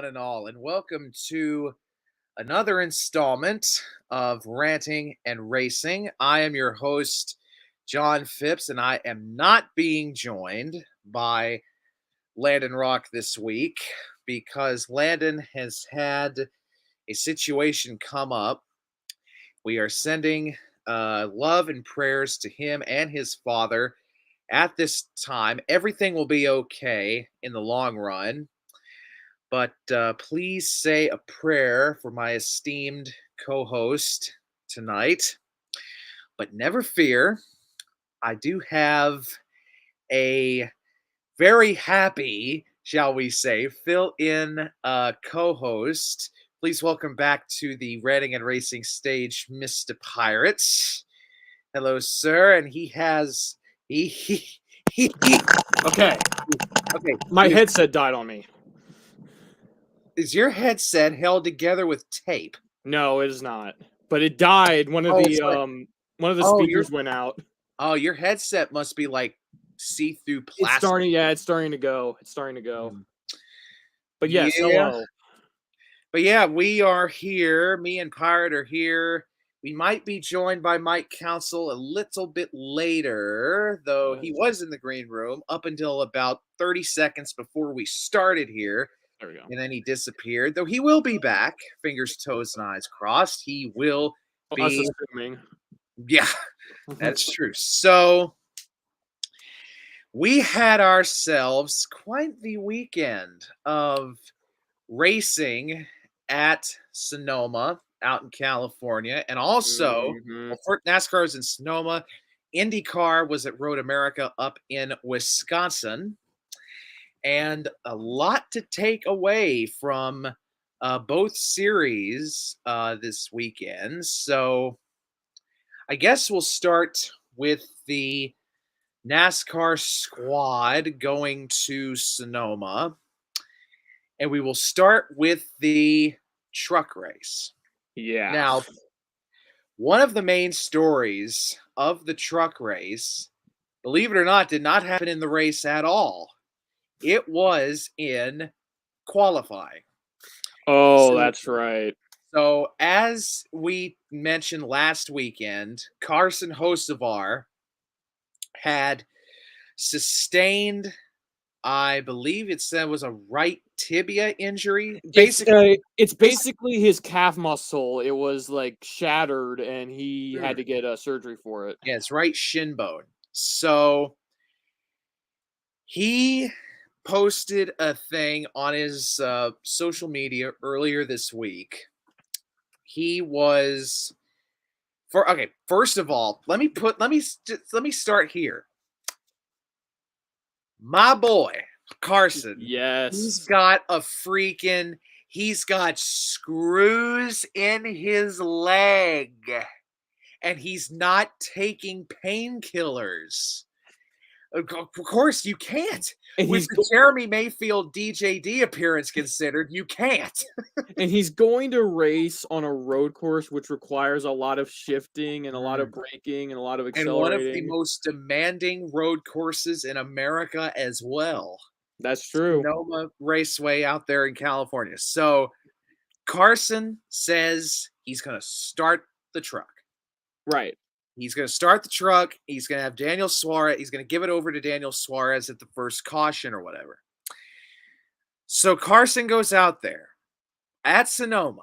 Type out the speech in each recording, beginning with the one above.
and all, and welcome to another installment of Ranting and Racing. I am your host, Jon Phipps, and I am not being joined by Landon Rock this week because Landon has had a situation come up. We are sending love and prayers to him and his father at this time. Everything will be okay in the long run. But please say a prayer for my esteemed co-host tonight. But never fear, I do have a very happy, shall we say, fill-in co-host. Please welcome back to the Ranting and Racing stage, Mr. Pirates. Hello, sir. And he has Okay. My headset died on me. Is your headset held together with tape? No, it is not. But it died. One of the speakers went out. Oh, your headset must be like see-through plastic. It's starting to go. But yes, hello. But yeah, we are here. Me and Pirate are here. We might be joined by Mike Council a little bit later, though he was in the green room up until about 30 seconds before we started here. There we go. And then he disappeared, though he will be back. Fingers, toes, and eyes crossed. He will be. Us assuming. Yeah, that's true. So we had ourselves quite the weekend of racing at Sonoma out in California. And also, for NASCAR was in Sonoma. IndyCar was at Road America up in Wisconsin. And a lot to take away from both series this weekend. So I guess we'll start with the NASCAR squad going to Sonoma. And we will start with the truck race. Yeah. Now, one of the main stories of the truck race, believe it or not, did not happen in the race at all. It was in qualifying. Oh, that's right. So, as we mentioned last weekend, Carson Hocevar had sustained, I believe it said was a right tibia injury. It's basically his calf muscle. It was like shattered, and he had to get surgery for it. Yeah, it's right shin bone. So he posted a thing on his social media earlier this week. He was first of all, let me start here. My boy Carson, yes, he's got screws in his leg, and he's not taking painkillers. Of course, you can't. And with the Jeremy Mayfield DJD appearance considered, you can't. And he's going to race on a road course, which requires a lot of shifting and a lot of braking and a lot of accelerating. And one of the most demanding road courses in America as well. That's true. Sonoma Raceway out there in California. So Carson says he's going to start the truck. Right. He's going to start the truck. He's going to have Daniel Suarez. He's going to give it over to Daniel Suarez at the first caution or whatever. So Carson goes out there at Sonoma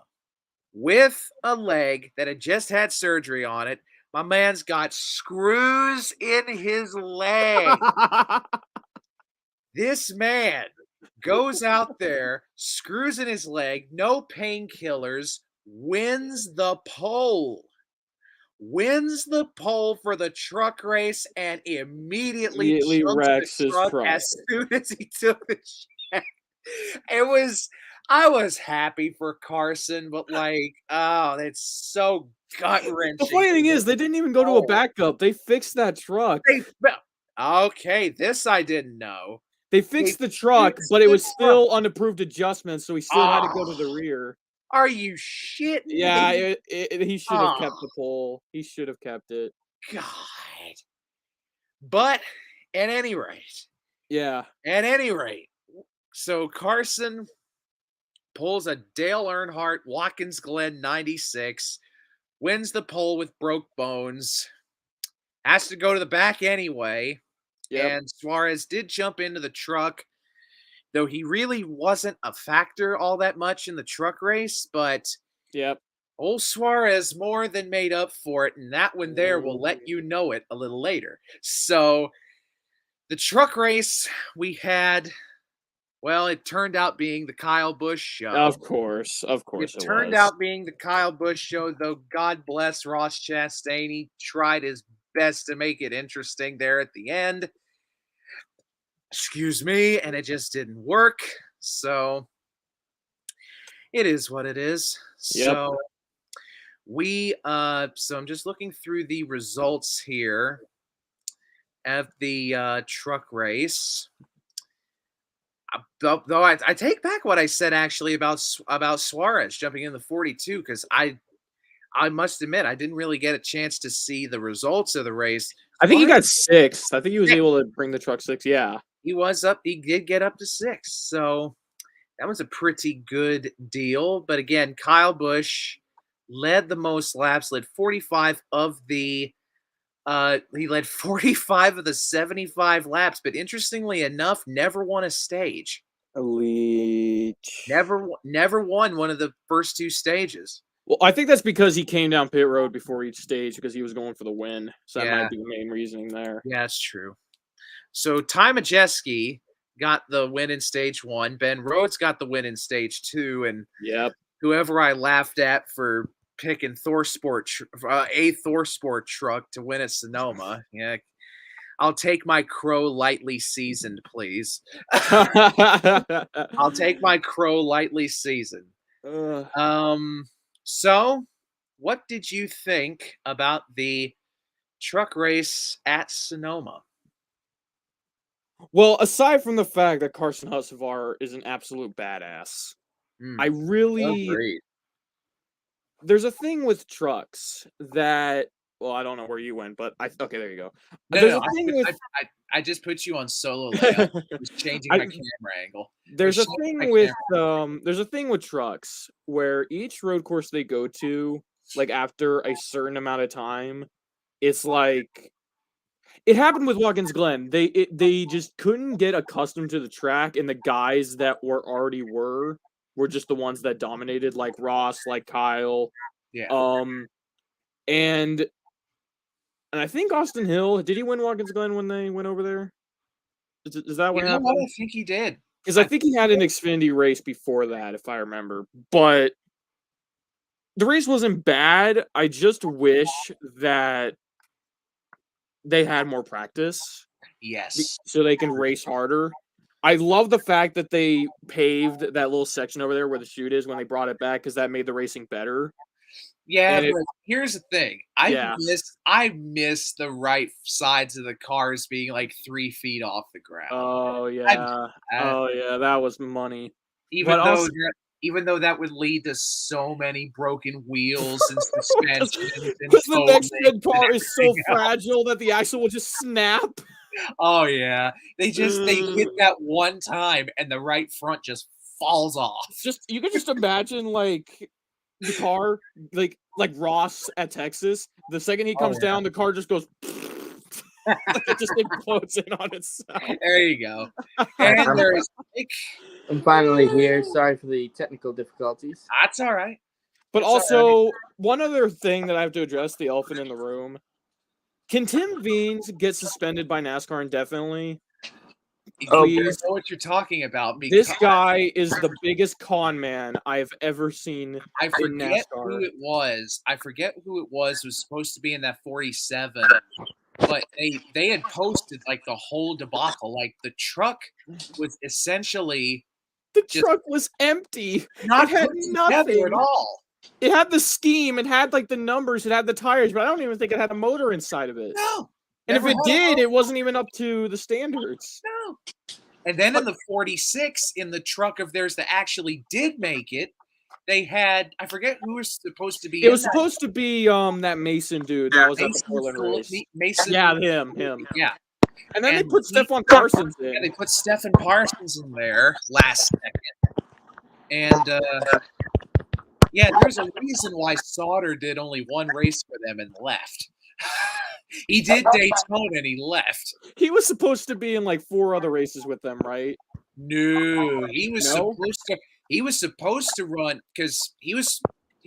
with a leg that had just had surgery on it. My man's got screws in his leg. This man goes out there, screws in his leg, no painkillers, wins the pole. Wins the pole for the truck race and immediately wrecks his truck as soon as he took the check. I was happy for Carson, but it's so gut-wrenching. The funny thing is, they didn't even go to a backup. They fixed that truck. Okay, this I didn't know. They fixed the truck, but it was still unapproved adjustments, so he still had to go to the rear. Are you shitting me? Yeah, he should have kept the pole. He should have kept it. God. But at any rate. Yeah. At any rate. So Carson pulls a Dale Earnhardt Watkins Glen 96, wins the pole with broke bones, has to go to the back anyway. Yep. And Suarez did jump into the truck, though he really wasn't a factor all that much in the truck race, but Yep. old Suarez more than made up for it, and that one there will let you know it a little later. So the truck race we had, well, it turned out being the Kyle Busch show. Of course it turned was. out being the Kyle Busch show, though God bless Ross Chastain. He tried his best to make it interesting there at the end. Excuse me, and it just didn't work. So it is what it is. Yep. So so I'm just looking through the results here of the truck race. Though I take back what I said actually about Suarez jumping in the 42, because I must admit I didn't really get a chance to see the results of the race. I think he got 6th. I think he was able to bring the truck 6th. Yeah. He was up. He did get up to 6. So that was a pretty good deal. But again, Kyle Busch led the most laps, led 45 of the he led 45 of the 75 laps, but interestingly enough, never won a stage. Elite. Never won one of the first 2 stages. Well, I think that's because he came down pit road before each stage because he was going for the win. So that might be the main reasoning there. Yeah, that's true. So Ty Majeski got the win in stage 1. Ben Rhodes got the win in stage 2. And whoever I laughed at for picking a ThorSport truck to win at Sonoma. Yeah, I'll take my crow lightly seasoned, please. I'll take my crow lightly seasoned. So what did you think about the truck race at Sonoma? Well, aside from the fact that Carson Hocevar is an absolute badass, I really agree. There's a thing with trucks that, well, I don't know where you went, but okay, there you go. I just put you on solo layout. I was changing my camera angle. There's a thing with trucks where each road course they go to, like after a certain amount of time, it's like it happened with Watkins Glen. They just couldn't get accustomed to the track, and the guys that were just the ones that dominated, like Ross, like Kyle. Yeah. And I think Austin Hill, did he win Watkins Glen when they went over there? Is that what happened? I think he did. Because I think he had an Xfinity race before that, if I remember. But the race wasn't bad. I just wish that they had more practice. Yes. So they can race harder. I love the fact that they paved that little section over there where the chute is when they brought it back, because that made the racing better. Yeah, but here's the thing. I miss the right sides of the cars being like 3 feet off the ground. Oh yeah. That was money. Even though that would lead to so many broken wheels and suspensions. Because the next good part is so fragile that the axle will just snap. Oh yeah. They hit that one time and the right front just falls off. You can just imagine like the car, like Ross at Texas. The second he comes down, the car just goes. It just explodes in on itself. There you go. And there's. I'm finally here. Sorry for the technical difficulties. That's all right. But also, one other thing that I have to address: the elephant in the room. Can Tim Veens get suspended by NASCAR indefinitely? Please. I know what you're talking about. This guy is the biggest con man I've ever seen. I forget who it was. Was supposed to be in that 47, but they had posted like the whole debacle. Like the truck was essentially truck was empty. It had nothing at all. It had the scheme. It had like the numbers. It had the tires, but I don't even think it had a motor inside of it. No. And if it did, it wasn't even up to the standards. No. And then in the 46, in the truck of theirs that actually did make it, they had, I forget who was supposed to be. It was supposed to be that Mason dude that was at the Portland race. Mason. Yeah, him. Yeah. And then they put Stefan Parsons in. Yeah, they put Stefan Parsons in there last second. And yeah, there's a reason why Sauter did only one race for them and left. He did Daytona and he left. He was supposed to be in like 4 other races with them, right? No, he was No? supposed to. He was supposed to run because he was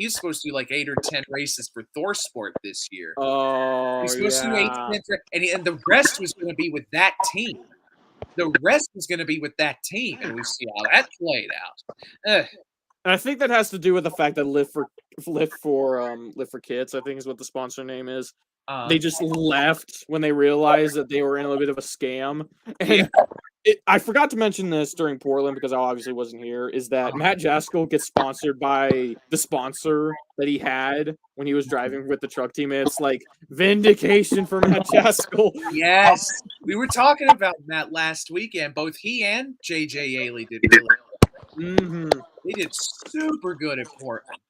supposed to do like 8 or 10 races for ThorSport this year. Oh, He's supposed to do 8 yeah. to 10, and the rest was going to be with that team. The rest was going to be with that team, and we see how that played out. And I think that has to do with the fact that Live for Kids, I think is what the sponsor name is. They just left when they realized that they were in a little bit of a scam. And I forgot to mention this during Portland because I obviously wasn't here, is that Matt Jaskell gets sponsored by the sponsor that he had when he was driving with the truck team. And it's like vindication for Matt Jaskell. Yes. We were talking about Matt last weekend. Both he and JJ Yaley did really well. Mm-hmm. They did super good at Portland.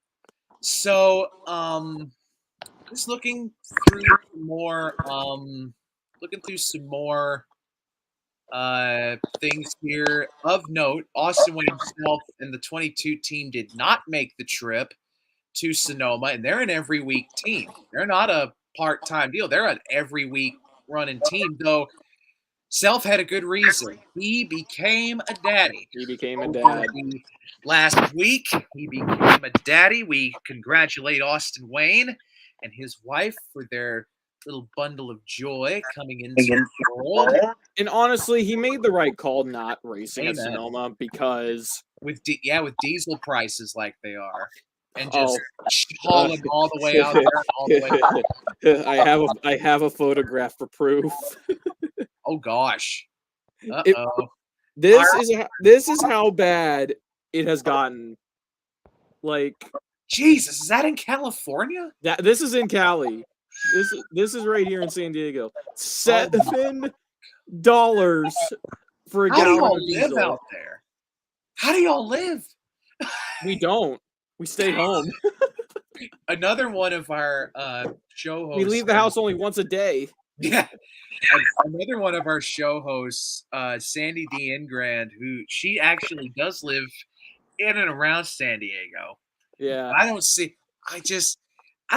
So, just looking through some more things here of note. Austin Wayne himself and the 22 team did not make the trip to Sonoma, and they're an every week team. They're not a part-time deal. They're an every week running team, though. Self had a good reason. He became a daddy. He became a dad. Last week, he became a daddy. We congratulate Austin Wayne and his wife for their little bundle of joy coming into the world. And honestly, he made the right call not racing at Amen. Sonoma because with diesel prices like they are, and just hauling all the way out there, all the way out. I have a photograph for proof. Oh gosh. This is how bad it has gotten. Like, Jesus, is that in California? This is in Cali. This is right here in San Diego. $7 for a How do gallon y'all of live diesel. out there? How do y'all live? We don't. We stay home. Another one of our show hosts. We leave the house only once a day. Yeah. Another one of our show hosts, Sandy D. Ingrand, who she actually does live in and around San Diego. Yeah. I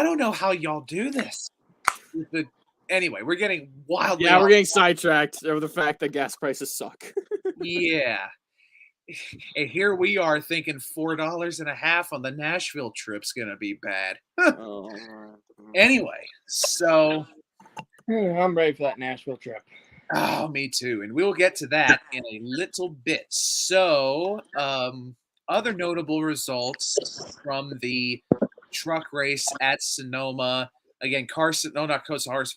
don't know how y'all do this. Anyway, we're getting wildly. Yeah, we're getting sidetracked over the fact that gas prices suck. Yeah. And here we are thinking $4.50 on the Nashville trip's gonna be bad. Anyway, so I'm ready for that Nashville trip. Oh, me too. And we'll get to that in a little bit. So, other notable results from the truck race at Sonoma. Again, Carson Hocevar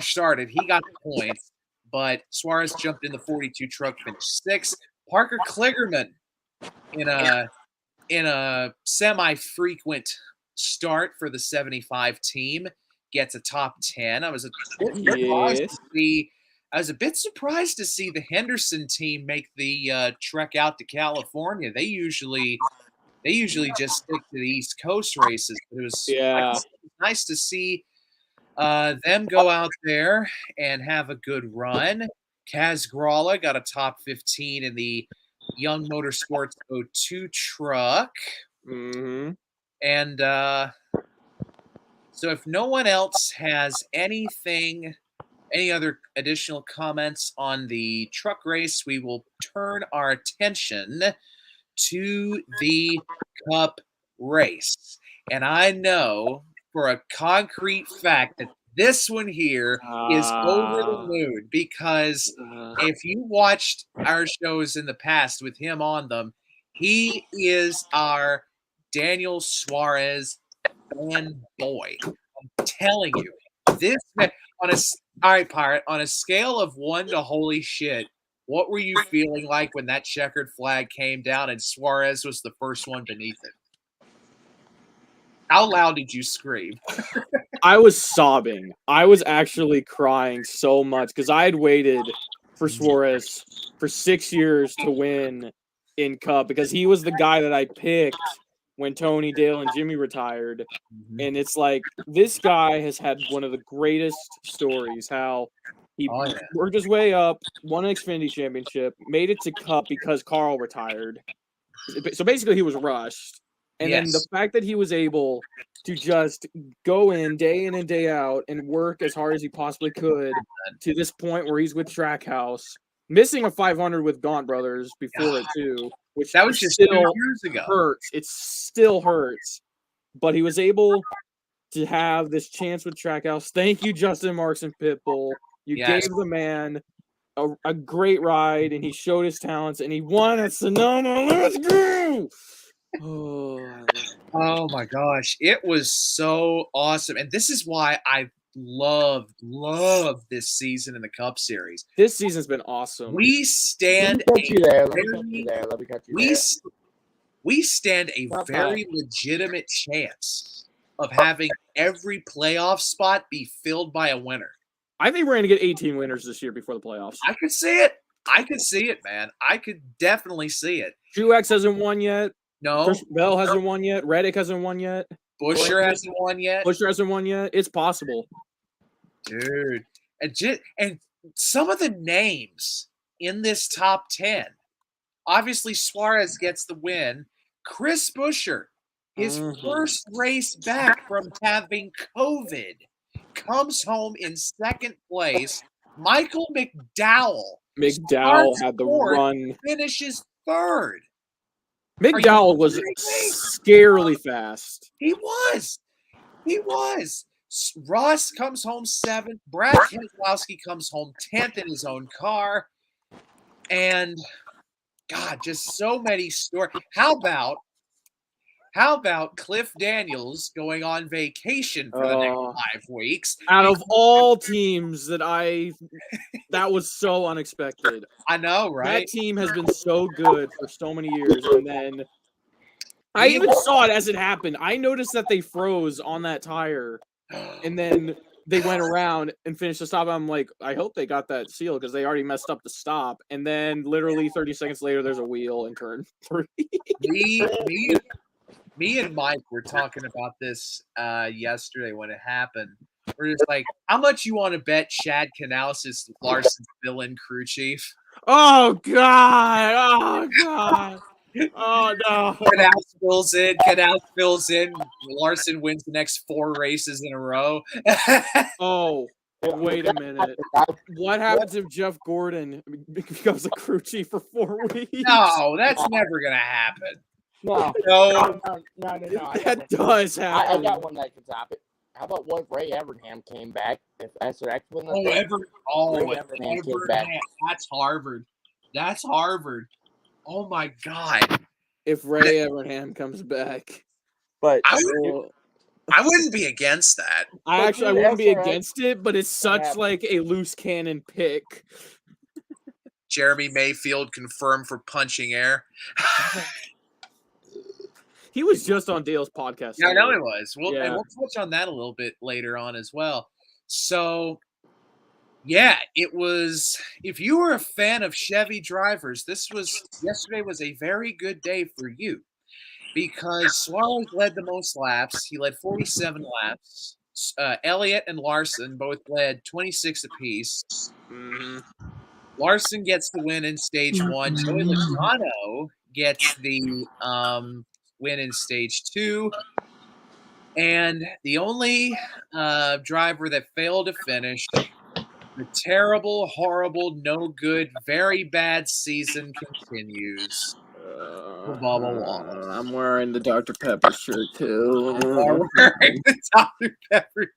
started. He got the points, but Suarez jumped in the 42 truck, finished 6th. Parker Kligerman in a semi-frequent start for the 75 team gets a top 10. I was a bit surprised to see the Henderson team make the trek out to California. They usually just stick to the East Coast races. But it was nice to see them go out there and have a good run. Kaz Gralla got a top 15 in the Young Motorsports 02 truck. Mm-hmm. And so if no one else has any other additional comments on the truck race, we will turn our attention to the Cup race. And I know for a concrete fact that this one here is over the moon because if you watched our shows in the past with him on them, he is our Daniel Suarez fanboy. I'm telling you, this man on a scale of 1 to holy shit, what were you feeling like when that checkered flag came down and Suarez was the first one beneath it? How loud did you scream? I was sobbing. I was actually crying so much because I had waited for Suarez for 6 years to win in Cup because he was the guy that I picked when Tony, Dale, and Jimmy retired. And it's like, this guy has had one of the greatest stories, how he worked his way up, won an Xfinity championship, made it to Cup because Carl retired, So basically, he was rushed. And then the fact that he was able to just go in and day out and work as hard as he possibly could to this point where he's with Trackhouse, missing a 500 with Gaunt Brothers before it too, which that was just still 2 years ago. Hurts. It still hurts. But he was able to have this chance with Trackhouse. Thank you, Justin Marks and Pitbull. You gave the man a great ride, and he showed his talents, and he won at Sonoma. Let's go! Oh my gosh, it was so awesome, and this is why I love this season in the Cup Series. This season's been awesome. We stand we stand a very legitimate chance of having every playoff spot be filled by a winner. I think we're going to get 18 winners this year before the playoffs. I could see it. I could see it, man. I could definitely see it. Truex hasn't won yet. No. Chris Bell hasn't won yet. Reddick hasn't won yet. Busher hasn't won yet. It's possible. Dude. And some of the names in this top 10. Obviously, Suarez gets the win. Chris Buescher, his first race back from having COVID, comes home in second place. Michael McDowell had the run. Finishes third. McDowell was scarily fast. He was. Ross comes home 7th. Brad Keselowski comes home 10th in his own car. And God, just so many stories. How about Cliff Daniels going on vacation for the next 5 weeks? Out of all teams that was so unexpected. I know, right? That team has been so good for so many years. And then I even saw it as it happened. I noticed that they froze on that tire. And then they went around and finished the stop. I'm like, I hope they got that seal because they already messed up the stop. And then literally 30 seconds later, there's a wheel in turn 3. Me and Mike were talking about this yesterday when it happened. We're just like, how much you want to bet Chad Canales is Larson's villain crew chief? Oh, God. Oh, no. Canales fills in. Larson wins the next 4 races in a row. Oh, wait a minute. What happens if Jeff Gordon becomes a crew chief for 4 weeks? No, that's never going to happen. No. That does happen. I got one that can top it. How about what if Ray Evernham came back? If that's the next one. Ray Evernham came back. That's Harvard. Oh my God. If Ray Evernham comes back. But I wouldn't be against that. I wouldn't be against it, but it's such like a loose cannon pick. Jeremy Mayfield confirmed for punching air. He was just on Dale's podcast. Yeah, I know he was. And we'll touch on that a little bit later on as well. So, yeah, it was. If you were a fan of Chevy drivers, yesterday was a very good day for you because Suarez led the most laps. He led 47 laps. Elliott and Larson both led 26 apiece. Mm-hmm. Larson gets the win in stage 1. Joey Logano gets the win in stage 2. And the only driver that failed to finish, the terrible, horrible, no good, very bad season continues. Bubba Wallace. I'm wearing the Dr. Pepper shirt too. I'm wearing the Dr. Pepper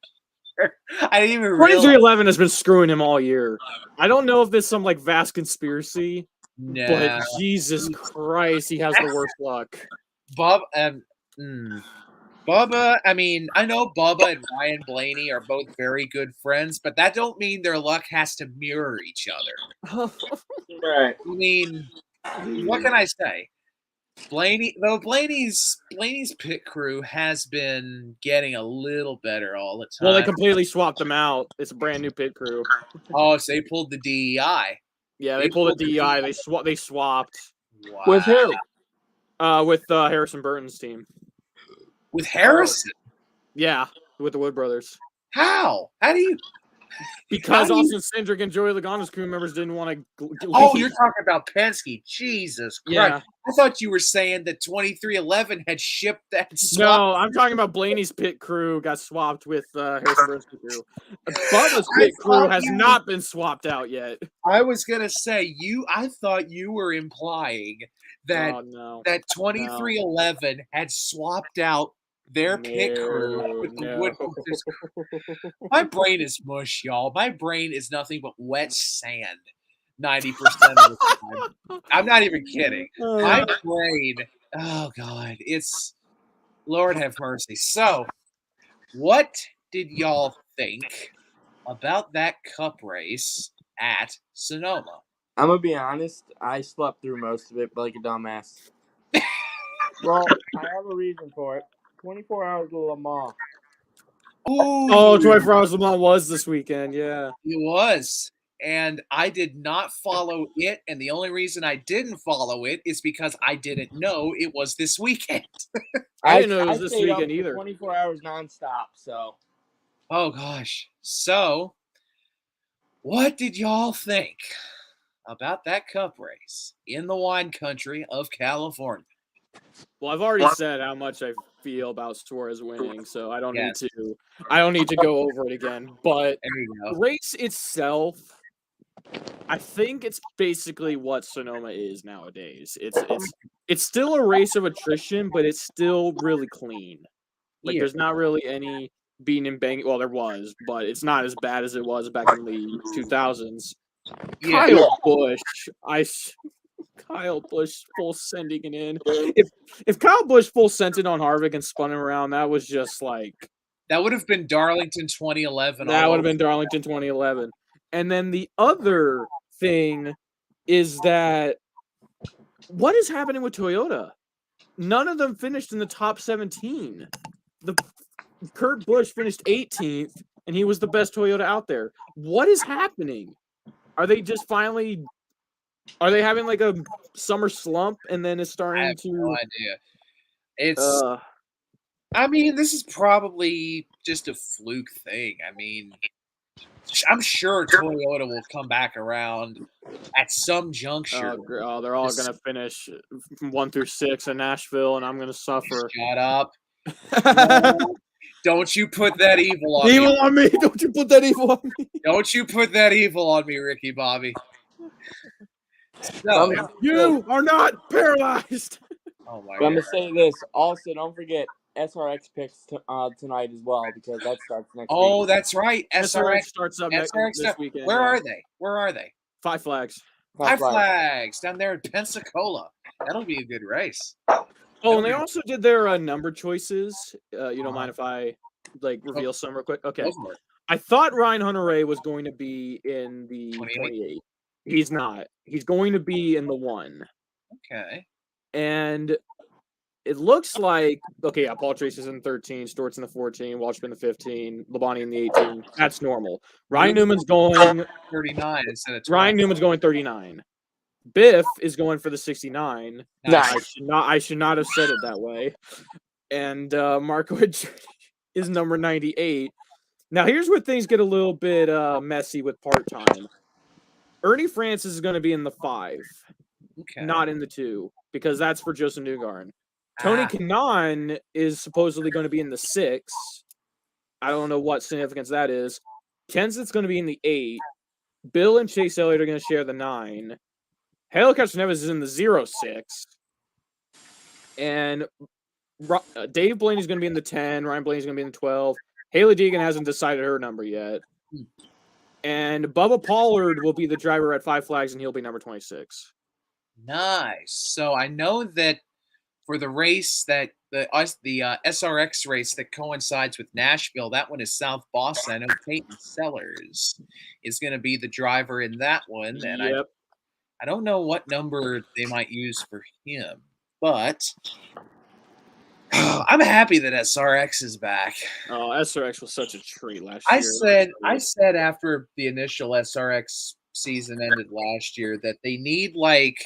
shirt. I didn't even realize. 2311 has been screwing him all year. I don't know if there's some like vast conspiracy, but Jesus Christ, he has the worst luck. Bubba, I mean, I know Bubba and Ryan Blaney are both very good friends, but that don't mean their luck has to mirror each other. Right. I mean, what can I say? Blaney's pit crew has been getting a little better all the time. Well, they completely swapped them out. It's a brand new pit crew. Oh, so they pulled the DEI. Yeah, they pulled the DEI. They swapped. Wow. With who? With Harrison Burton's team. With Harrison? Yeah, with the Wood Brothers. How? How do you? Because Austin Cindric and Joey Logano's crew members didn't want to. Oh, you're talking about Penske. Jesus Christ. Yeah. I thought you were saying that 2311 had shipped that swap. No, I'm talking about Blaney's pit crew got swapped with Harrison Briscoe crew. Bubba's pit crew has not been swapped out yet. I was gonna say I thought you were implying that that 2311 had swapped out their pit crew with the Woodworkers. My brain is mush, y'all. My brain is nothing but wet sand 90% of the time. I'm not even kidding. My brain, oh God, it's Lord have mercy. So, what did y'all think about that cup race at Sonoma? I'm gonna be honest. I slept through most of it, like a dumbass. Well, I have a reason for it. 24 hours of Le Mans. Oh, 24 Hours Le Mans was this weekend, yeah. It was. And I did not follow it. And the only reason I didn't follow it is because I didn't know it was this weekend. I didn't know it was this weekend either. 24 hours nonstop, so. Oh, gosh. So, what did y'all think about that cup race in the wine country of California? Well, I've already said how much I feel about Suarez winning, so I don't need to go over it again. But the race itself, I think it's basically what Sonoma is nowadays. It's still a race of attrition, but it's still really clean. Like there's not really any beating and banging. Well, there was, but it's not as bad as it was back in the 2000s. Kyle Busch full sending it in. If Kyle Busch full sent it on Harvick and spun him around, that was just like that would have been Darlington 2011. That would have been Darlington 2011. And then the other thing is that what is happening with Toyota? None of them finished in the top 17. Kurt Busch finished 18th, and he was the best Toyota out there. What is happening? Are they just finally? Are they having like a summer slump, and then it's starting I have to? No idea. It's. I mean, this is probably just a fluke thing. I mean, I'm sure Toyota will come back around at some juncture. Oh, they're all going to finish from 1 through 6 in Nashville, and I'm going to suffer. Shut up. No, don't you put that evil on me. Evil on me. Don't you put that evil on me. Don't you put that evil on me, Ricky Bobby. So, you are not paralyzed. Oh my God. I'm going to say this. Also, don't forget SRX picks tonight as well, because that starts next week. Oh, that's right. SRX starts up this weekend. Where are they? Five Flags. Five Flags down there in Pensacola. That'll be a good race. Oh, and they also did their number choices. You don't mind if I reveal some real quick? Okay. I thought Ryan Hunter-Reay was going to be in the 28. He's not. He's going to be in the 1. Okay. And it looks like Paul Tracy's in 13, Stewart's in the 14, Waltrip in the 15, Labonte in the 18. That's normal. Ryan Newman's going 39 instead of 20. Ryan Newman's going 39. Biff is going for the 69. Nice. I should not have said it that way. And Marco is number 98. Now here's where things get a little bit messy with part-time. Ernie Francis is going to be in the 5, not in the 2, because that's for Joseph Newgarden. Tony Kanaan is supposedly going to be in the 6. I don't know what significance that is. Kenseth's going to be in the 8. Bill and Chase Elliott are going to share the 9. Halo Castroneves is in the 06. And Dave Blaney's going to be in the 10. Ryan Blaney's going to be in the 12. Haley Deegan hasn't decided her number yet. And Bubba Pollard will be the driver at Five Flags, and he'll be number 26. Nice. So I know that for the race that the SRX race that coincides with Nashville, that one is South Boston. I know Peyton Sellers is going to be the driver in that one, and I don't know what number they might use for him, but I'm happy that SRX is back. Oh, SRX was such a treat last year. I said after the initial SRX season ended last year that they need like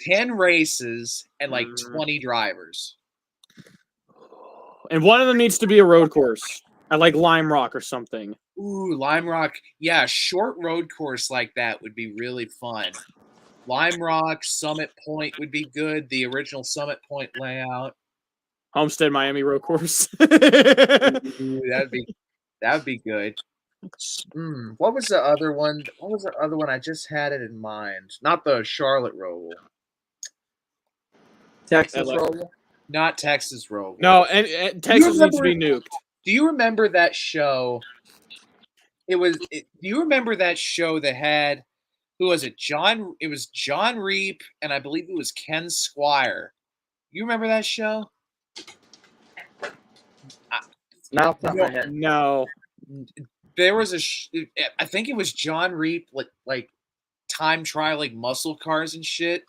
10 races and like 20 drivers. And one of them needs to be a road course at like Lime Rock or something. Ooh, Lime Rock. Yeah, a short road course like that would be really fun. Lime Rock, Summit Point would be good. The original Summit Point layout. Homestead Miami Road Course. Ooh, that'd be good. What was the other one? What was the other one? I just had it in mind. Not the Charlotte Roval. Texas LA. Roval. Not Texas Roval. No, and Texas needs to be nuked. Do you remember that show? Do you remember that show that had, who was it? It was John Reap, and I believe it was Ken Squire. You remember that show? No. There was I think it was John Reap, like time trialing muscle cars and shit.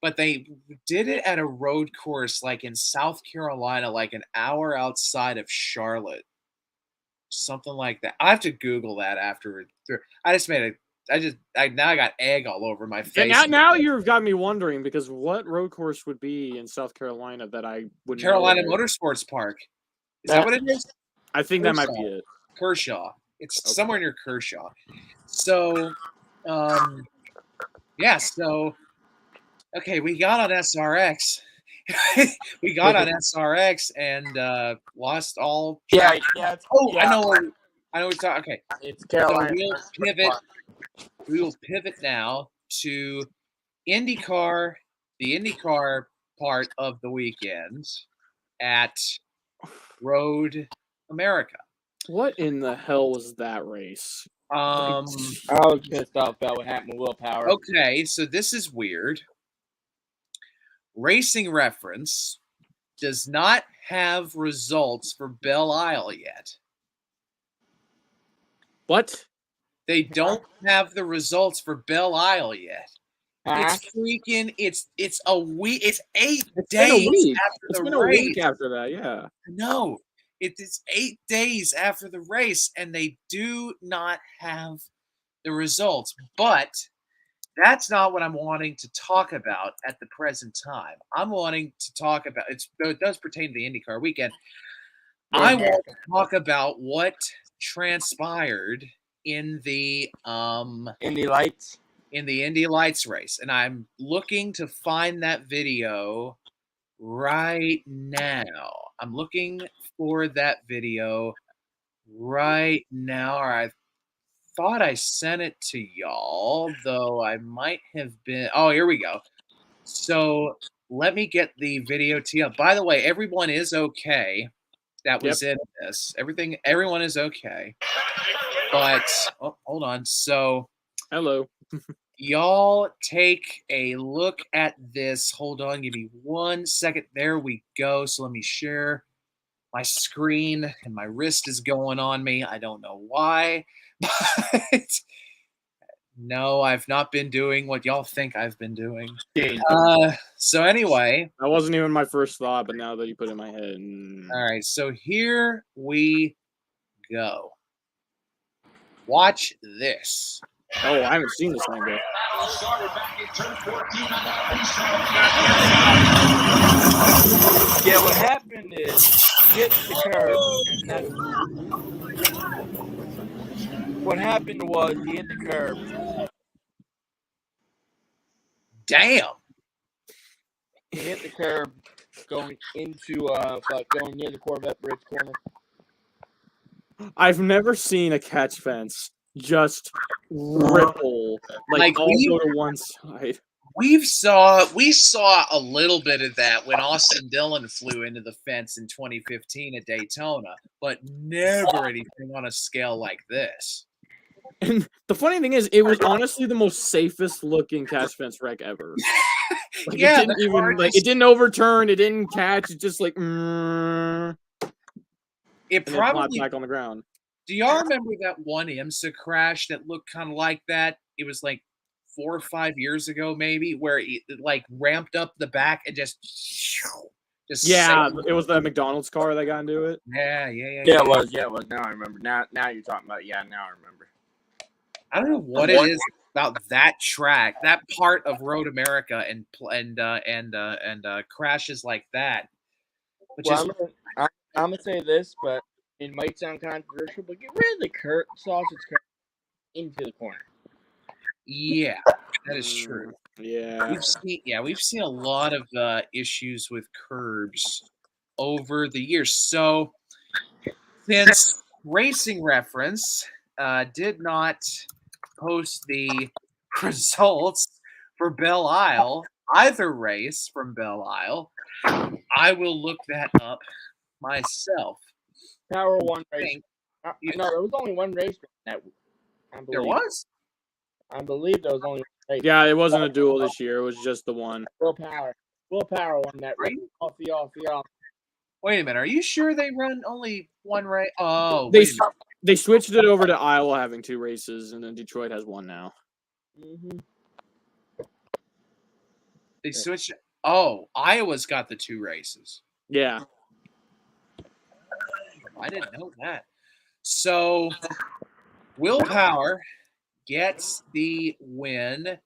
But they did it at a road course like in South Carolina, like an hour outside of Charlotte. Something like that. I have to Google that after. I got egg all over my face. Now you've got me wondering, because what road course would be in South Carolina that I would Carolina Motorsports Park. Is that what it is? I think that might be it. Kershaw. It's somewhere near Kershaw. So, yeah. So, okay, we got on SRX. We got on SRX and lost all track. I know. Okay, It's Carolina. So we will pivot now to IndyCar, the IndyCar part of the weekend at Road America. What in the hell was that race? I was pissed off about what happened with Will Power. Okay, so this is weird. Racing Reference does not have results for Belle Isle yet. What? They don't have the results for Belle Isle yet. It's freaking. It's a week. It's 8 days after the race. It's been a week after that. Yeah. No, it's 8 days after the race, and they do not have the results. But that's not what I'm wanting to talk about at the present time. I'm wanting to talk about it does pertain to the IndyCar weekend. Yeah. I want to talk about what transpired in the Indy Lights. In the Indy Lights race. And I'm looking to find that video right now. I'm looking for that video right now. Or I thought I sent it to y'all, though I might have been. Oh, here we go. So let me get the video to you. By the way, everyone is okay. That was in this. Everyone is okay. But hold on. So hello. Y'all take a look at this. Hold on, give me 1 second. There we go. So let me share my screen, and my wrist is going on me. I don't know why, but no, I've not been doing what y'all think I've been doing. So anyway. That wasn't even my first thought, but now that you put it in my head. All right, so here we go. Watch this. Oh, I haven't seen this thing yet. Yeah, what happened is he hit the curb. What happened was he hit the curb. Damn. He hit the curb going into going near the Corvette Bridge corner. I've never seen a catch fence just ripple like all go to one side. We saw a little bit of that when Austin Dillon flew into the fence in 2015 at Daytona, but never anything on a scale like this. And the funny thing is, it was honestly the most safest looking catch fence wreck ever. Like, yeah, it didn't even it didn't overturn, it didn't catch, it just like it probably back on the ground. Do y'all remember that one IMSA crash that looked kind of like that? It was like 4 or 5 years ago, maybe, where it like ramped up the back and just yeah, it was the McDonald's car that got into it. Yeah, it was. Now I remember. Now you're talking about. Yeah, now I remember. I don't know what it is about that track, that part of Road America, and crashes like that. I'm gonna say this, but it might sound controversial, but get rid of the sausage curve into the corner. Yeah, that is true. Yeah. We've seen a lot of issues with curbs over the years. So since Racing Reference did not post the results for Belle Isle, either race from Belle Isle, I will look that up myself. Power one race. Think No, there was only one race that I believe. there was? I believe there was only one race. Yeah, it wasn't a duel this year. It was just the one. Will Power won that race. Off the off. Wait a minute. Are you sure they run only one race? Oh, They wait a minute. they switched it over to Iowa having 2 races, and then Detroit has 1 now. Mm-hmm. They switched. Oh, Iowa's got the 2 races. Yeah. I didn't know that. So, Will Power gets the win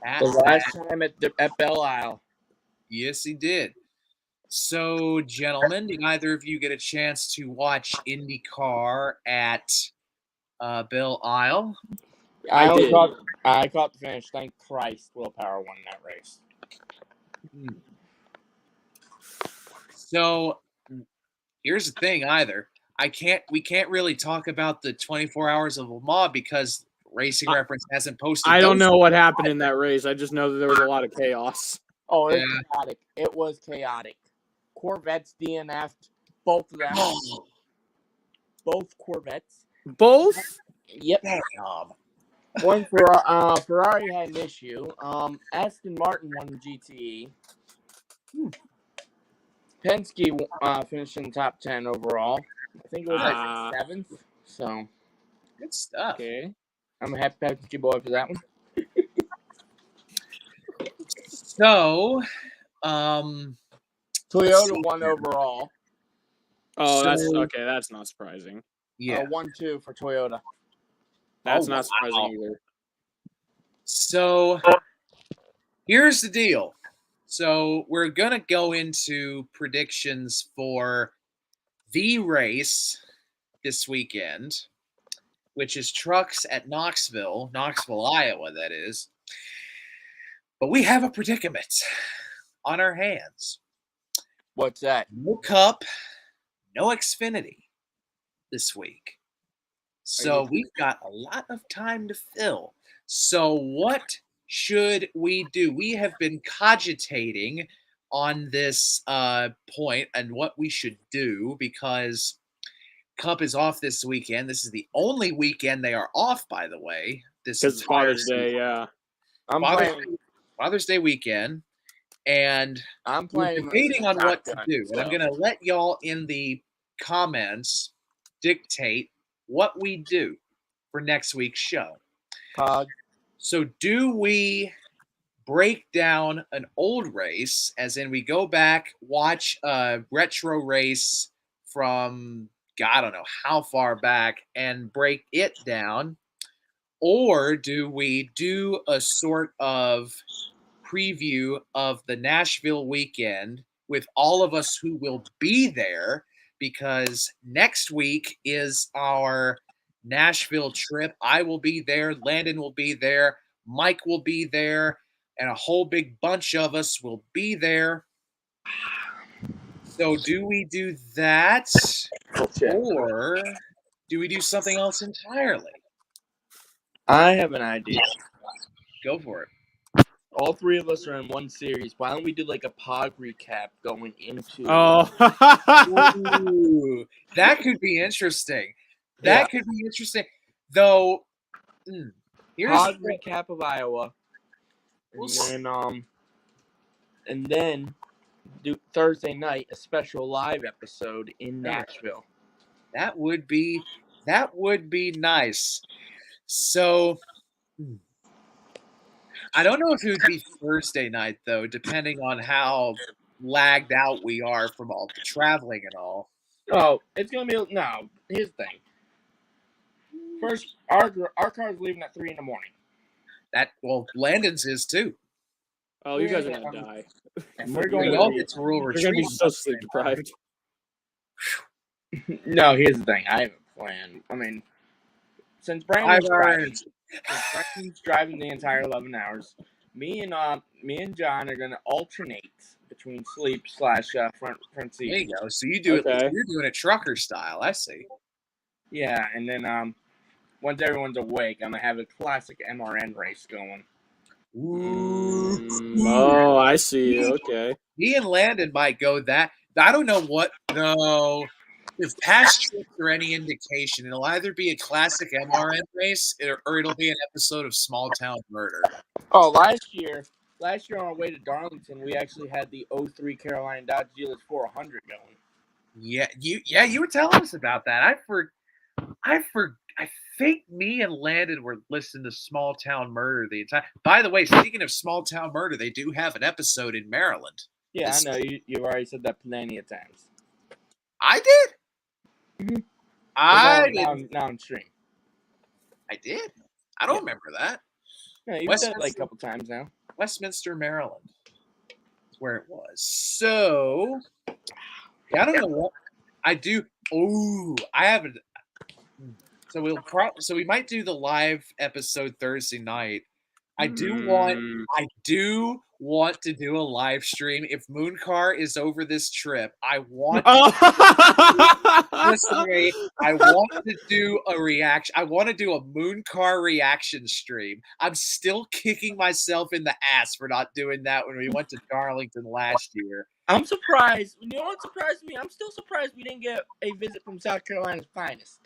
at The last time at Belle Isle. Yes, he did. So, gentlemen, did either of you get a chance to watch IndyCar at Belle Isle? I did. I caught the finish. Thank Christ, Will Power won that race. So, here's the thing. We can't really talk about the 24 hours of Le Mans because Racing Reference hasn't posted. I don't know what happened in that race. I just know that there was a lot of chaos. Oh, it was chaotic. It was chaotic. Corvettes DNF'd, both of them. Both Corvettes. Both? Yep. Damn. One for Ferrari had an issue. Aston Martin won the GTE. Penske finished in the top 10 overall. I think it was like 7th. So good stuff. Okay. I'm a happy Penske boy for that one. So, Toyota won overall. Oh, that's okay. That's not surprising. Yeah, 1-2 for Toyota. That's not surprising either. So, here's the deal. So, we're going to go into predictions for the race this weekend, which is trucks at Knoxville, Iowa, that is. But we have a predicament on our hands. What's that? No Cup, no Xfinity this week. So we've got a lot of time to fill. So what should we do? We have been cogitating on this point and what we should do because Cup is off this weekend. This is the only weekend they are off, by the way. This is Father's Day, yeah. Father's Day weekend. And I'm debating on what to do. And I'm going to let y'all in the comments dictate what we do for next week's show. So do we break down an old race, as in we go back, watch a retro race from, I don't know how far back, and break it down? Or do we do a sort of preview of the Nashville weekend with all of us who will be there, because next week is our Nashville trip. I will be there, Landon will be there, Mike will be there, and a whole big bunch of us will be there. So do we do that, or do we do something else entirely? I have an idea. Go for it. All 3 of us are in one series. Why don't we do like a pod recap going into? Oh, Ooh, that could be interesting. That could be interesting. Though, here's pod recap of Iowa, and then do Thursday night a special live episode in Nashville. That would be nice. So. I don't know if it would be Thursday night, though, depending on how lagged out we are from all the traveling and all. Oh, it's going to be... No, here's the thing. First, our car's leaving at 3 in the morning. Landon's is, too. Oh, you guys are going to die. And we're going to You're going to be so sleep deprived. No, here's the thing. I have a plan. I mean, since Brandon's driving the entire 11 hours, me and John are gonna alternate between sleep / front seat. There you go. So you do it. Okay. You're doing it trucker style. I see. Yeah, and then once everyone's awake, I'm gonna have a classic MRN race going. Ooh. Oh, I see. Okay. Me and Landon might go that. I don't know what though. If past trips are any indication, it'll either be a classic MRN race or it'll be an episode of Small Town Murder. Oh, last year on our way to Darlington, we actually had the 03 Carolina Dodge Dealers 400 going. Yeah, you were telling us about that. I think me and Landon were listening to Small Town Murder the entire. By the way, speaking of Small Town Murder, they do have an episode in Maryland. Yeah, I know you've already said that plenty of times. I did. Mhm. I now, did. now on stream. I did. I don't remember that. No, you've said it like a couple times now. Westminster, Maryland. That's where it was. So, yeah, I don't know what I do. Oh, I haven't. So we might do the live episode Thursday night. I do want to do a live stream. If Mooncar is over this trip, I want listen to me. I want to do a reaction. I want to do a Mooncar reaction stream. I'm still kicking myself in the ass for not doing that when we went to Darlington last year. I'm surprised. You know what surprised me? I'm still surprised we didn't get a visit from South Carolina's finest.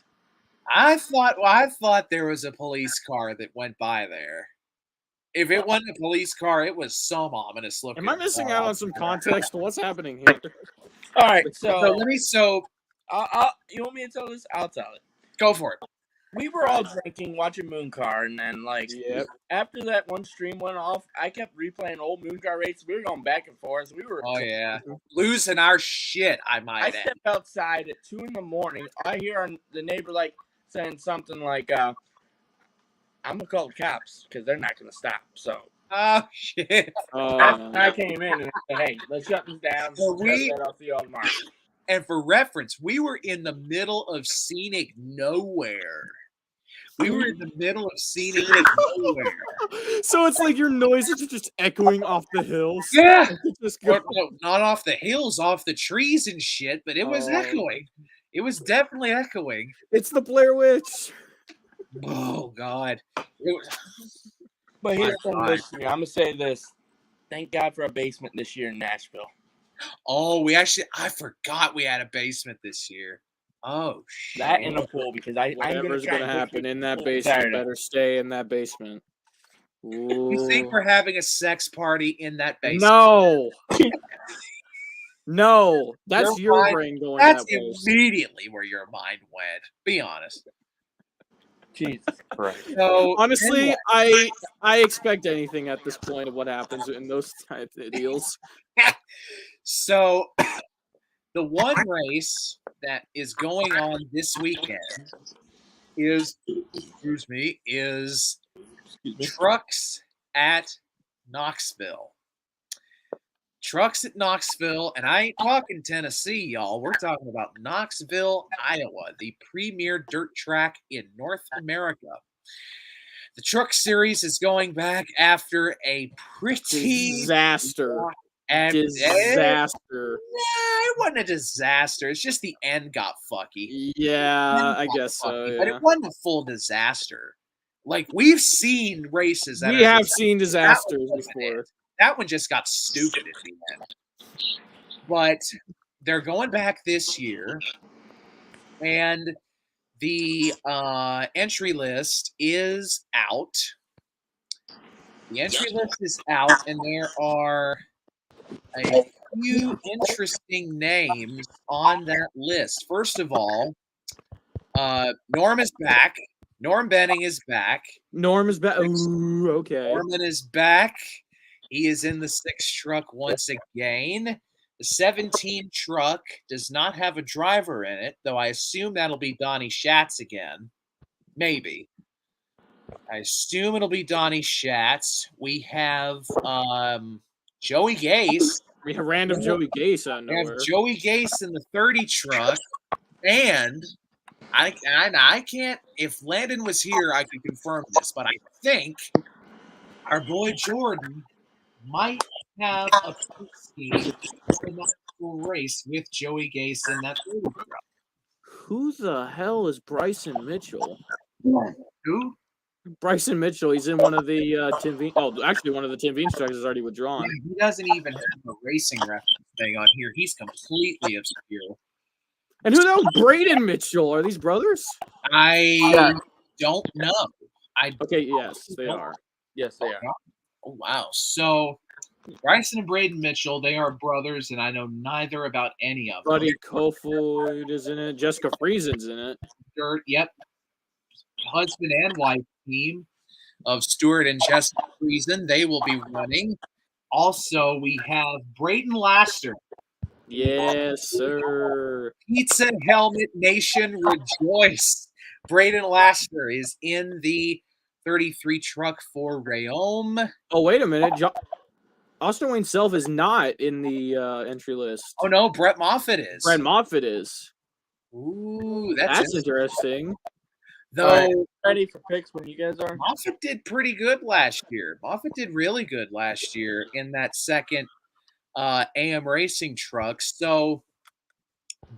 I thought there was a police car that went by there. If it wasn't a police car, it was some ominous looking. Am I missing out on some context? What's happening here? All right, So you want me to tell this? I'll tell it. Go for it. We were all drinking, watching Mooncar, and then after that one stream went off, I kept replaying old Mooncar races. We were going back and forth. We were losing our shit. I step outside at 2 a.m. I hear the neighbor saying something like, "I'm gonna call the cops because they're not gonna stop." So. Oh shit! I came in and said, "Hey, let's shut this down." So I'll see y'all tomorrow. And for reference, we were in the middle of scenic nowhere. We were in the middle of scenic nowhere. So it's like your noises are just echoing off the hills. Yeah. No, not off the hills, off the trees and shit, but it was echoing. It was definitely echoing. It's the Blair Witch. Oh, God. But here's something this year. I'm going to say this. Thank God for a basement this year in Nashville. Oh, I forgot we had a basement this year. Oh, shit. That and a pool, because whatever's going to happen in that basement better stay in that basement. Ooh. You think we're having a sex party in that basement? No. No. That's your brain going That's that way. immediately where your mind went. Be honest. Jesus Christ. So, honestly, I expect anything at this point of what happens in those type of deals. So, the one race that is going on this weekend is Trucks at Knoxville. Trucks at Knoxville, and I ain't talking Tennessee, y'all. We're talking about Knoxville, Iowa, the premier dirt track in North America. The Truck Series is going back after a pretty disaster. Disaster. Nah, it wasn't a disaster. It's just the end got fucky. Yeah, I guess so. Yeah. But it wasn't a full disaster. Like, we've seen races. We have seen disasters before. That one just got stupid at the end. But they're going back this year, and the entry list is out. The entry list is out, and there are a few interesting names on that list. First of all, Norm is back. Norm Benning is back. Norm is back. Ooh, okay. Norman is back. He is in the 6 truck once again. The 17 truck does not have a driver in it, though I assume that'll be Donnie Schatz again. Maybe. I assume it'll be Donnie Schatz. We have Joey Gase. We have random Joey Gase out of nowhere. We have Joey Gase in the 30 truck. And I can't, if Landon was here, I could confirm this, but I think our boy Jordan might have a pit scheme for the NASCAR race with Joey Gase in that 30 truck. Who the hell is Bryson Mitchell? Who? Bryson Mitchell. He's in one of the Tim Veen. Oh, actually, one of the Tim Veen strikes is already withdrawn. He doesn't even have a racing reference thing on here. He's completely obscure. And who the hell? Braden Mitchell. Are these brothers? I don't know. Okay, yes, they are. Yes, they are. Oh, wow. So, Bryson and Braden Mitchell, they are brothers, and I know neither about any of them. Buddy Kofoid is in it. Jessica Friesen's in it. Dirt, yep. Husband and wife team of Stuart and Jessica Friesen. They will be running. Also, we have Braden Laster. Yes, sir. Pizza Helmet Nation rejoice. Braden Laster is in the 33 truck for Rayome. Oh, wait a minute. Austin Wayne Self is not in the entry list. Oh, no, Brett Moffitt is. Brad Moffitt is. Ooh, That's interesting. Though, Right. Ready for picks when you guys are? Moffitt did pretty good last year. Moffitt did really good last year in that second AM racing truck. So,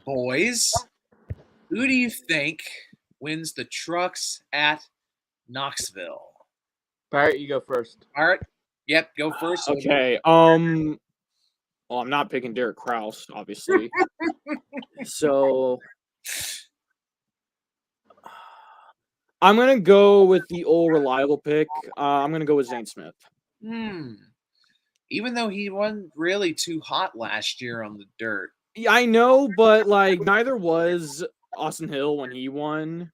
boys, who do you think wins the trucks at Knoxville? Barrett, you go first. All right. Yep, go first. Okay. Well, I'm not picking Derek Kraus, obviously. So I'm gonna go with the old reliable pick. I'm gonna go with Zane Smith. Even though he wasn't really too hot last year on the dirt. Yeah, I know, but like neither was Austin Hill when he won.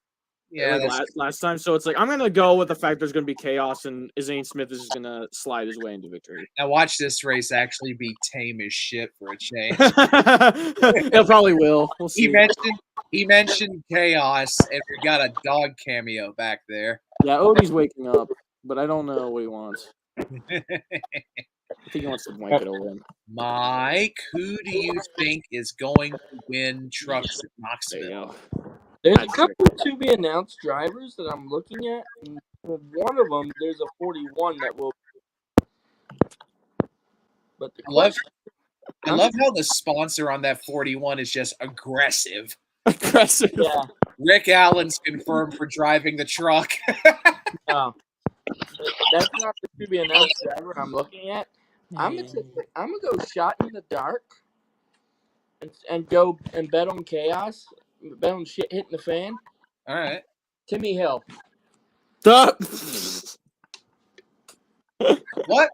Yeah, like, last time. So it's like I'm gonna go with the fact there's gonna be chaos and Zane Smith is just gonna slide his way into victory. Now watch this race actually be tame as shit for a change. It probably will. We'll see. He mentioned chaos, and we got a dog cameo back there. Yeah, Odie's waking up, but I don't know what he wants. I think he wants to blanket over him. Mike, who do you think is going to win trucks at Knoxville? There's a couple to be announced drivers that I'm looking at. And for one of them, there's a 41 that will. But I love how the sponsor on that 41 is just aggressive. Aggressive. Yeah. Rick Allen's confirmed for driving the truck. No. That's not the to be announced driver I'm looking at. I'm gonna go shot in the dark and go and bet on chaos. Bet on shit hitting the fan. All right. Timmy Hill. What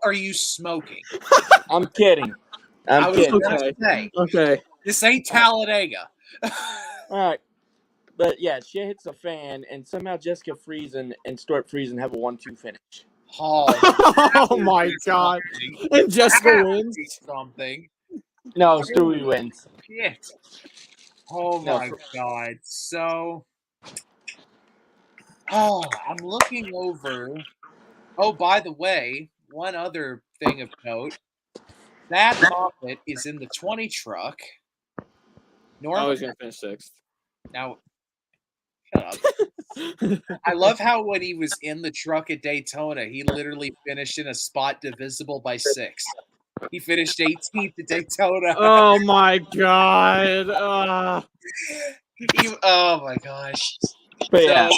are you smoking? I'm kidding. I was kidding. gonna say, Okay. this ain't Talladega. All right. But yeah, shit hits the fan, and somehow Jessica Friesen and Stuart Friesen have a 1-2 finish. Oh my god! And Jessica wins something. No, Stewie wins. Shit. Oh my god. So, I'm looking over. Oh, by the way, one other thing of note. Thad Moffitt is in the 20 truck. I was going to finish 6th. Now, shut up. I love how when he was in the truck at Daytona, he literally finished in a spot divisible by 6. He finished 18th at Daytona. Oh my god. Oh my gosh. But yeah.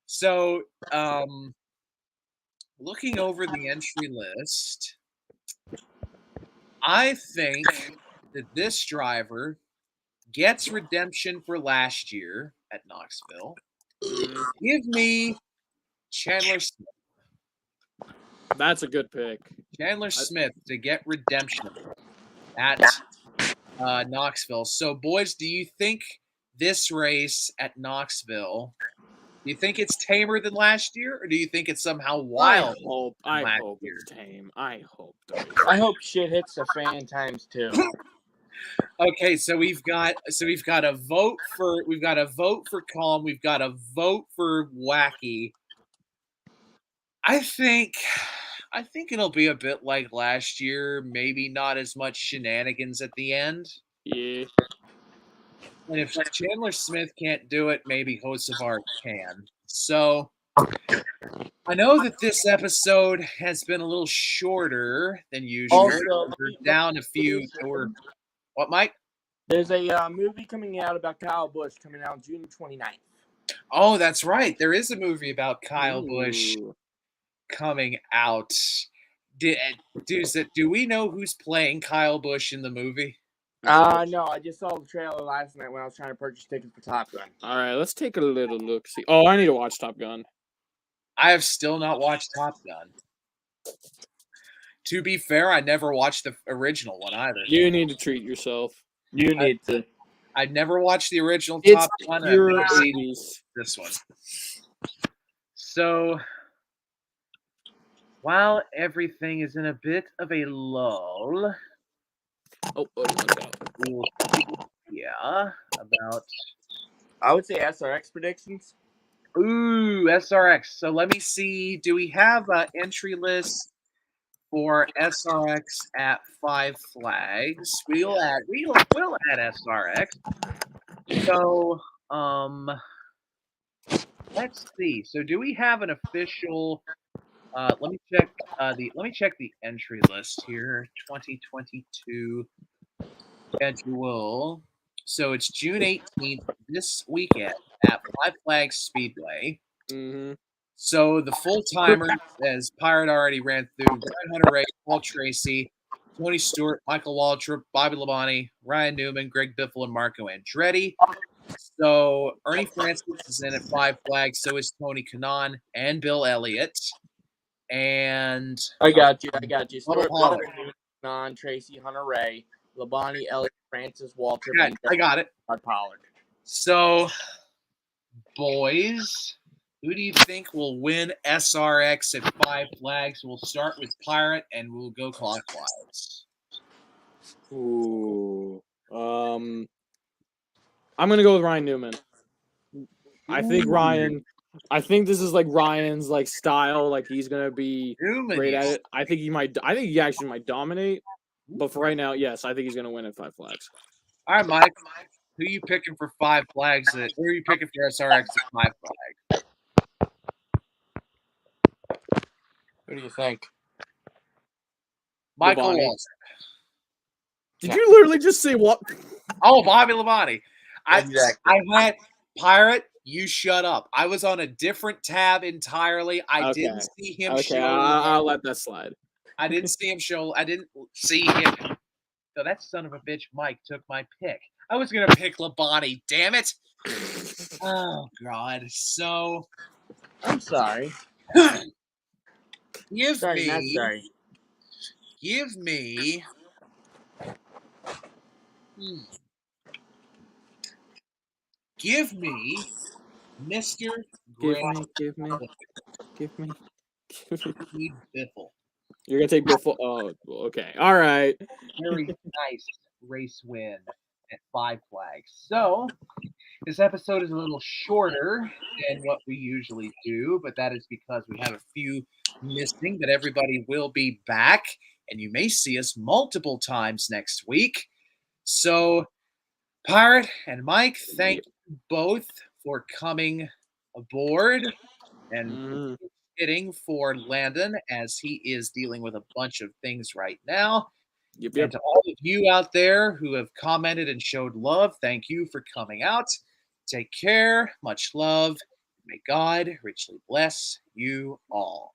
So, looking over the entry list, I think that this driver gets redemption for last year at Knoxville. Give me Chandler Smith. That's a good pick. Chandler Smith to get redemption at Knoxville. So, boys, do you think this race at Knoxville, do you think it's tamer than last year, or do you think it's somehow wild? I hope it's tame. I hope. I hope shit hits the fan times 2. Okay, so we've got a vote for calm, we've got a vote for wacky. I think it'll be a bit like last year, maybe not as much shenanigans at the end. Yeah. And if Chandler Smith can't do it, maybe Hocevar can. So I know that this episode has been a little shorter than usual. Also, We're down a few. What, Mike? There's a movie coming out about Kyle Busch coming out June 29th. Oh, that's right. There is a movie about Kyle Busch Ooh. coming out. Do we know who's playing Kyle Busch in the movie? No, I just saw the trailer last night when I was trying to purchase tickets for Top Gun. All right, let's take a little look. See, oh, I need to watch Top Gun. I have still not watched Top Gun. To be fair, I never watched the original one either. You need to treat yourself. You need to. I've never watched the original It's Top Gun. I've your never seen 80s. this one. So, while everything is in a bit of a lull, yeah, about I would say SRX predictions. SRX. So let me see. Do we have an entry list for SRX at 5 Flags? We'll add SRX. So let's see. So do we have an official? Let me check the entry list here. 2022 schedule. So it's June 18th this weekend at 5 Flags Speedway. Mm-hmm. So the full timers, as Pirate already ran through, Brett Hunter Ray, Paul Tracy, Tony Stewart, Michael Waltrip, Bobby Labonte, Ryan Newman, Greg Biffle, and Marco Andretti. So Ernie Francis is in at 5 Flags. So is Tony Kanaan and Bill Elliott. And I got you. Stuart Paul. Non Tracy, Hunter Ray, Labonte, Elliott, Francis, Walter. I got it. Pollard. So, boys, who do you think will win SRX at 5 Flags? We'll start with Pirate and we'll go clockwise. Ooh. I'm gonna go with Ryan Newman. I think this is like Ryan's like style. Like he's gonna be great at it. I think he actually might dominate. But for right now, yes, I think he's gonna win at 5 Flags. All right, Mike. Who are you picking for 5 Flags? Who are you picking for SRX at 5 Flags? Who do you think? Michael Labonte. Waltrip. Did you literally just say what? Oh, Bobby Labonte. Exactly. I had Pirate. You shut up. I was on a different tab entirely. I didn't see him show. I'll let that slide. I didn't see him show. I didn't see him. So that son of a bitch, Mike, took my pick. I was going to pick Labonte. Damn it. Oh, God. So. I'm sorry. Give me Mr. Give me. Biffle. You're gonna take Biffle. Oh, okay. All right. Very nice race win at 5 Flags. So this episode is a little shorter than what we usually do, but that is because we have a few missing, but everybody will be back, and you may see us multiple times next week. So, Pirate and Mike, thank you both for coming aboard and hitting for Landon as he is dealing with a bunch of things right now. Yep. And to all of you out there who have commented and showed love, thank you for coming out. Take care. Much love. May God richly bless you all.